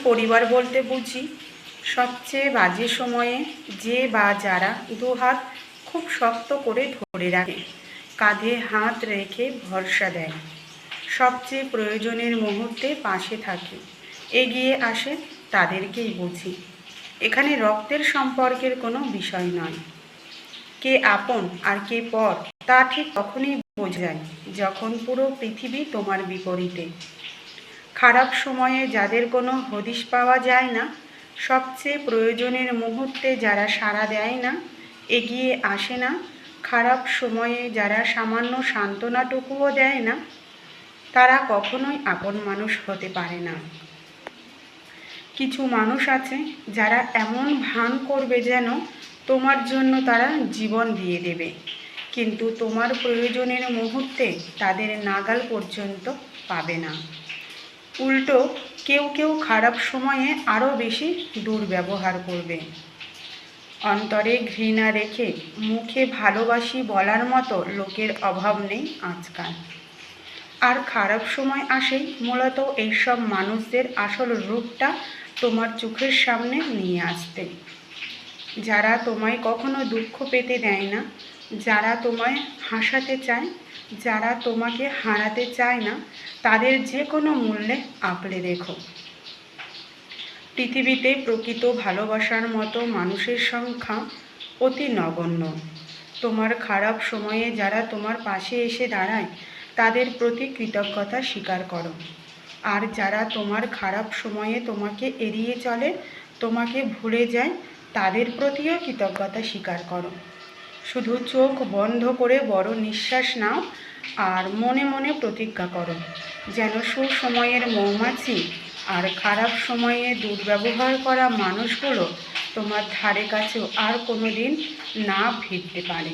পরিবার বলতে বুঝি সবচেয়ে বাজে সময়ে যে বা যারা দুহাত খুব শক্ত করে ধরে রাখে, কাঁধে হাত রেখে ভরসা দেয়, সবচেয়ে প্রয়োজনের মুহূর্তে পাশে থাকে, এগিয়ে আসে, তাদেরকেই বুঝি। এখানে রক্তের সম্পর্কের কোনো বিষয় নয়। কে আপন আর কে পর তা ঠিক তখনই বোঝা যায় যখন পুরো পৃথিবী তোমার বিপরীতে। খারাপ সময়ে যাদের কোনো হদিশ পাওয়া যায় না, সবচেয়ে প্রয়োজনের মুহূর্তে যারা সাড়া দেয় না, এগিয়ে আসে না, খারাপ সময়ে যারা সামান্য সান্ত্বনাটুকুও দেয় না, তারা কখনোই আপন মানুষ হতে পারে না। কিছু মানুষ আছে যারা এমন ভান করবে যেন তোমার জন্য তারা জীবন দিয়ে দেবে, কিন্তু তোমার প্রয়োজনের মুহূর্তে তাদের নাগাল পর্যন্ত পাবে না। উল্টো কেউ কেউ খারাপ সময়ে আরও বেশি দুর্ব্যবহার করবে। অন্তরে ঘৃণা রেখে মুখে ভালোবাসি বলার মতো লোকের অভাব নেই আজকাল। আর খারাপ সময় আসেই মূলত এইসব মানুষদের আসল রূপটা তোমার চোখের সামনে নিয়ে আসতে। যারা তোমায় কখনো দুঃখ পেতে দেয় না, যারা তোমায় হাসাতে চায়, যারা তোমাকে হারাতে চায় না, তাদের যে কোনো মূল্যে আঁকড়ে রেখো। পৃথিবীতে প্রকৃত ভালোবাসার মতো মানুষের সংখ্যা অতি নগণ্য। তোমার খারাপ সময়ে যারা তোমার পাশে এসে দাঁড়ায়, তাদের প্রতি কৃতজ্ঞতা স্বীকার করো। আর যারা তোমার খারাপ সময়ে তোমাকে এড়িয়ে চলে, তোমাকে ভুলে যায়, তাদের প্রতিও কৃতজ্ঞতা স্বীকার করো। শুধু চোখ বন্ধ করে বড় নিঃশ্বাস নাও আর মনে মনে প্রতিজ্ঞা করো, যেন সুসময়ের মৌমাছি আর খারাপ সময়ে দুর্ব্যবহার করা মানুষগুলো তোমার ধারে কাছেও আর কোনো দিন না ভিড়তে পারে।